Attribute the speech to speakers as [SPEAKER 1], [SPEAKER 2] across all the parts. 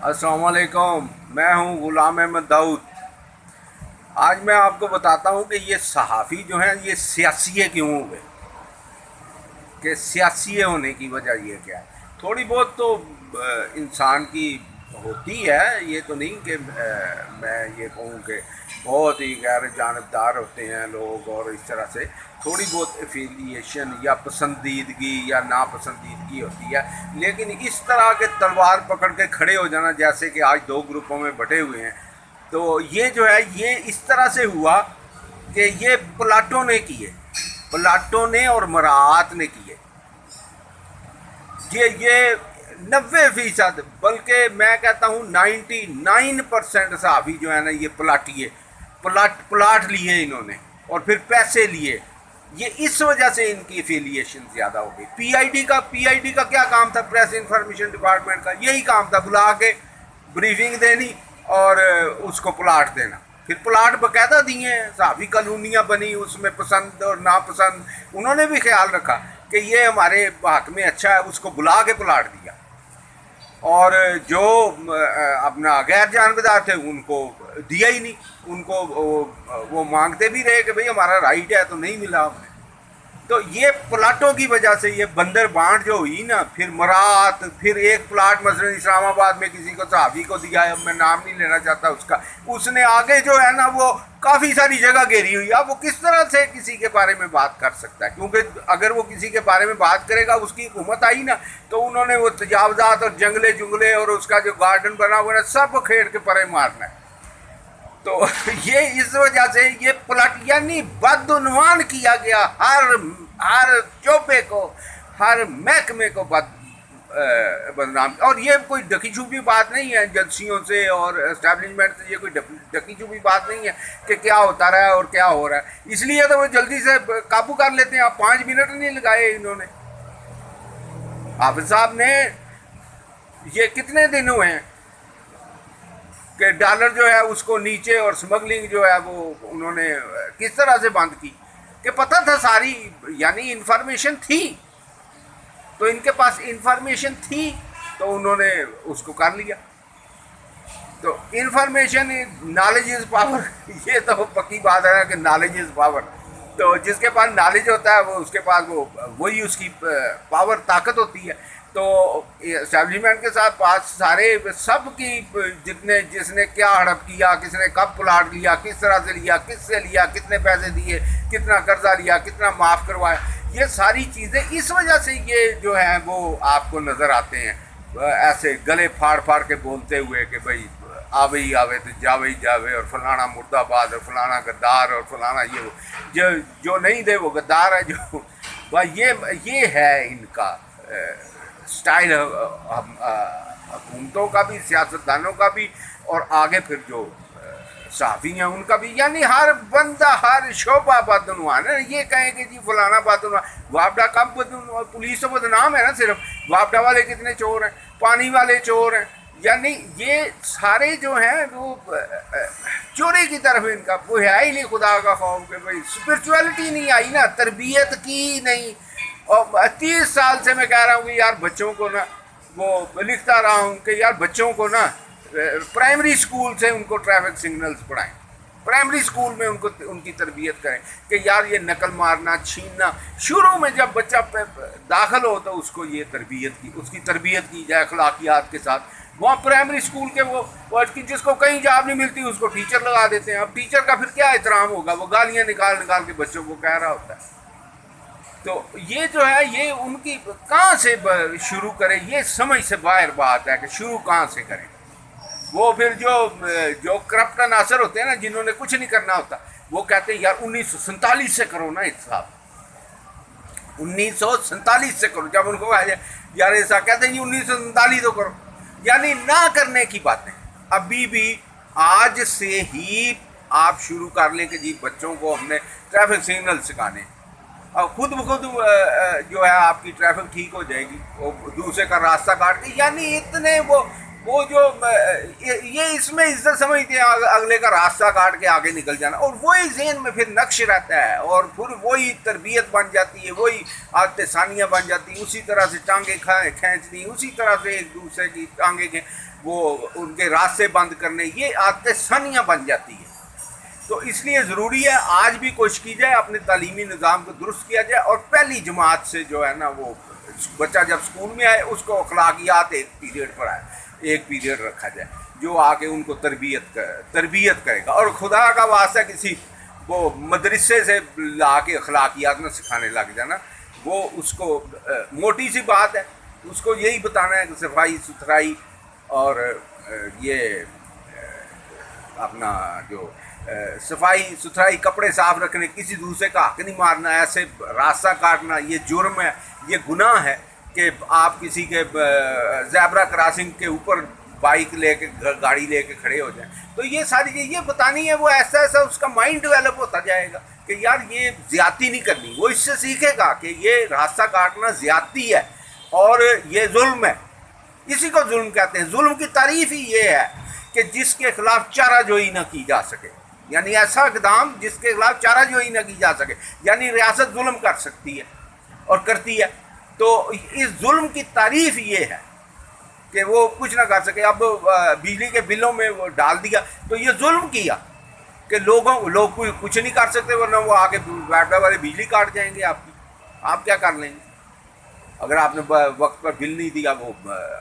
[SPEAKER 1] अस्सलाम वालेकुम। मैं हूँ ग़ुलाम अहमद दाऊद। आज मैं आपको बताता हूँ कि ये सहाफ़ी जो हैं ये सियासी क्यों हुए, कि सियासी होने की वजह ये क्या है। थोड़ी बहुत तो इंसान की होती है, ये तो नहीं कि मैं ये कहूँ कि बहुत ही गैर जानबदार होते हैं लोग, और इस तरह से थोड़ी बहुत एफिलिएशन या पसंदीदगी या नापसंदीदगी होती है। लेकिन इस तरह के तलवार पकड़ के खड़े हो जाना, जैसे कि आज दो ग्रुपों में बटे हुए हैं, तो ये जो है ये इस तरह से हुआ कि ये प्लाटो ने किए, प्लाटो ने और मरात ने किए। ये 90% बल्कि मैं कहता हूँ 99% सहाफ़ी जो है ना ये प्लाट लिए इन्होंने और फिर पैसे लिए। ये इस वजह से इनकी एफिलिएशन ज़्यादा हो गई। पीआईडी का क्या काम था? प्रेस इंफॉर्मेशन डिपार्टमेंट का यही काम था, बुला के ब्रीफिंग देनी और उसको प्लाट देना। फिर प्लाट बाकायदा दिए हैं, सहाफ़ी कॉलोनियाँ बनी, उसमें पसंद और नापसंद उन्होंने भी ख्याल रखा कि ये हमारे हक में अच्छा है, उसको बुला के प्लाट दिया। और जो अपना गैर जानबदार थे उनको दिया ही नहीं, उनको वो मांगते भी रहे कि भाई हमारा राइट है, तो नहीं मिला हमें। तो ये प्लाटों की वजह से ये बंदर बांट जो हुई ना, फिर मरात, फिर एक प्लाट मसलन इस्लामाबाद में किसी को सहाफ़ी को दिया है, मैं नाम नहीं लेना चाहता उसका, उसने आगे जो है ना वो काफ़ी सारी जगह घेरी हुई। अब वो किस तरह से किसी के बारे में बात कर सकता है? क्योंकि अगर वो किसी के बारे में बात करेगा, उसकी हुकूमत आई ना, तो उन्होंने वो तजावजात और जंगले जुंगले और उसका जो गार्डन बना हुआ है सब खेड़ के परे मारना है। तो ये इस वजह से ये प्लाट यानी बदउनवान किया गया, हर शोबे को, हर महकमे को बदनाम। और ये कोई ढकी छुपी बात नहीं है एजेंसियों से और एस्टेब्लिशमेंट से, ये कोई ढकी छुपी बात नहीं है कि क्या होता रहा है और क्या हो रहा है। इसलिए तो वो जल्दी से काबू कर लेते हैं। आप 5 मिनट नहीं लगाए इन्होंने। हाफिज साहब ने ये कितने दिन हुए हैं कि डॉलर जो है उसको नीचे, और स्मगलिंग जो है वो उन्होंने किस तरह से बंद की, कि पता था सारी, यानी इंफॉर्मेशन थी, तो इनके पास इंफॉर्मेशन थी तो उन्होंने उसको कर लिया। तो इंफॉर्मेशन, नॉलेज इज़ पावर, ये तो पक्की बात है ना कि नॉलेज इज़ पावर। तो जिसके पास नॉलेज होता है वो उसके पास वही उसकी पावर, ताकत होती है। तो एस्टेब्लिशमेंट के साथ पास सारे सब की जिसने क्या हड़प किया, किसने कब प्लाट लिया, किस तरह से लिया, किससे लिया, कितने पैसे दिए, कितना कर्जा लिया, कितना माफ़ करवाया, ये सारी चीज़ें इस वजह से ये जो है वो आपको नज़र आते हैं ऐसे गले फाड़ फाड़ के बोलते हुए कि भाई आवे ही आवे तो जावे ही जावे, और फलाना मुर्दाबाद, और फलाना गद्दार, और फलाना ये वो, जो नहीं दे वो गद्दार है। जो ये है इनका स्टाइल, हुकूमतों का भी, सियासतदानों का भी, और आगे फिर जो सहाफ़ी हैं उनका भी। यानी हर बंदा, हर शोबा बदनवान है। ये कहें कि जी फलाना बदनवान, वापडा कब बदनवान? पुलिस तो बदनाम है ना सिर्फ, वापडा वाले कितने चोर हैं, पानी वाले चोर हैं। यानी ये सारे जो हैं वो चोरी की तरफ इनका वो है ही नहीं, खुदा का खौफ, कि भाई स्पिरिचुअलिटी नहीं आई ना, तरबियत की नहीं। और 30 साल से मैं कह रहा हूँ कि यार बच्चों को ना, वो लिखता रहा हूँ कि यार बच्चों को ना प्राइमरी स्कूल से उनको ट्रैफिक सिग्नल्स पढ़ाएं, प्राइमरी स्कूल में उनको उनकी तरबियत करें कि यार ये नकल मारना, छीनना, शुरू में जब बच्चा दाखिल हो तो उसको ये उसकी तरबियत की जाए अखलाकियात के साथ। वहाँ प्राइमरी स्कूल के वो जिसको कहीं जॉब नहीं मिलती उसको टीचर लगा देते हैं। अब टीचर का फिर क्या एहतराम होगा? वो गालियाँ निकाल निकाल के बच्चों को कह रहा होता है। तो ये जो है ये उनकी कहाँ से शुरू करें, ये समझ से बाहर बात है कि शुरू कहाँ से करें। वो फिर जो करप्ट अनासर होते हैं ना, जिन्होंने कुछ नहीं करना होता, वो कहते हैं यार 1947 से करो ना इंतज़ाम, 1947 से करो। जब उनको कहा जाए यार ऐसा, कहते हैं जी 1947 तो करो। यानी ना करने की बातें अभी भी आज से ही आप शुरू कर लें कि जी बच्चों को हमने ट्रैफिक सिग्नल सिखाने, और खुद ब खुद जो है आपकी ट्रैफिक ठीक हो जाएगी, वो दूसरे का रास्ता काट के। यानी इतने वो وہ جو یہ اس میں عزت سمجھتے ہیں اگلے کا راستہ کاٹ کے آگے نکل جانا، اور وہی ذہن میں پھر نقش رہتا ہے، اور پھر وہی تربیت بن جاتی ہے، وہی عادتیں ثانیہ بن جاتی ہیں، اسی طرح سے ٹانگیں کھینچنی، اسی طرح سے ایک دوسرے کی ٹانگیں وہ ان کے راستے بند کرنے، یہ عادتیں ثانیہ بن جاتی ہے۔ تو اس لیے ضروری ہے آج بھی کوشش کی جائے اپنے تعلیمی نظام کو درست کیا جائے، اور پہلی جماعت سے جو ہے نا وہ بچہ جب اسکول میں آئے اس کو اخلاقیات ایک پیریڈ پڑھائے، ایک پیریڈ رکھا جائے جو آ کے ان کو تربیت کرے گا، اور خدا کا واسطہ کسی وہ مدرسے سے لا کے اخلاقیات نہ سکھانے لگ جانا، وہ اس کو موٹی سی بات ہے، اس کو یہی بتانا ہے کہ صفائی ستھرائی اور یہ اپنا جو صفائی ستھرائی، کپڑے صاف رکھنے، کسی دوسرے کا حق نہیں مارنا، ایسے راستہ کاٹنا یہ جرم ہے، یہ گناہ ہے کہ آپ کسی کے زیبرا کراسنگ کے اوپر بائک لے کے گاڑی لے کے کھڑے ہو جائیں۔ تو یہ ساری چیز یہ بتانی ہے، وہ ایسا ایسا اس کا مائنڈ ڈیولپ ہوتا جائے گا کہ یار یہ زیادتی نہیں کرنی، وہ اس سے سیکھے گا کہ یہ راستہ کاٹنا زیادتی ہے اور یہ ظلم ہے، اسی کو ظلم کہتے ہیں۔ ظلم کی تعریف ہی یہ ہے کہ جس کے خلاف چارہ جوئی نہ کی جا سکے، یعنی ایسا اقدام جس کے خلاف چارہ جوئی نہ کی جا سکے، یعنی ریاست ظلم کر سکتی ہے اور کرتی ہے، تو اس ظلم کی تعریف یہ ہے کہ وہ کچھ نہ کر سکے۔ اب بجلی کے بلوں میں وہ ڈال دیا تو یہ ظلم کیا کہ لوگ کچھ نہیں کر سکتے، ورنہ وہ آگے بیٹھنے والے بجلی کاٹ جائیں گے آپ کی، آپ کیا کر لیں گے؟ اگر آپ نے وقت پر بل نہیں دیا وہ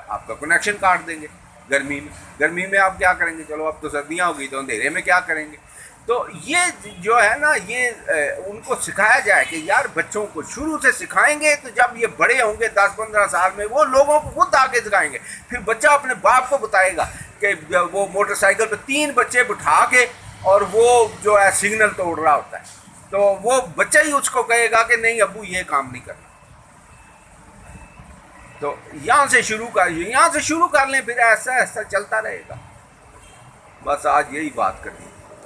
[SPEAKER 1] آپ کا کنیکشن کاٹ دیں گے۔ گرمی میں آپ کیا کریں گے؟ چلو اب تو سردیاں ہو گئی تو اندھیرے میں کیا کریں گے؟ تو یہ جو ہے نا یہ ان کو سکھایا جائے کہ یار بچوں کو شروع سے سکھائیں گے تو جب یہ بڑے ہوں گے 10-15 سال میں وہ لوگوں کو خود آگے سکھائیں گے، پھر بچہ اپنے باپ کو بتائے گا کہ وہ موٹر سائیکل پہ 3 بچے بٹھا کے اور وہ جو ہے سگنل توڑ رہا ہوتا ہے، تو وہ بچہ ہی اس کو کہے گا کہ نہیں ابو یہ کام نہیں کرنا۔ تو یہاں سے شروع کر لیں، پھر ایسا ایسا چلتا رہے گا۔ بس آج یہی بات کرنی ہے۔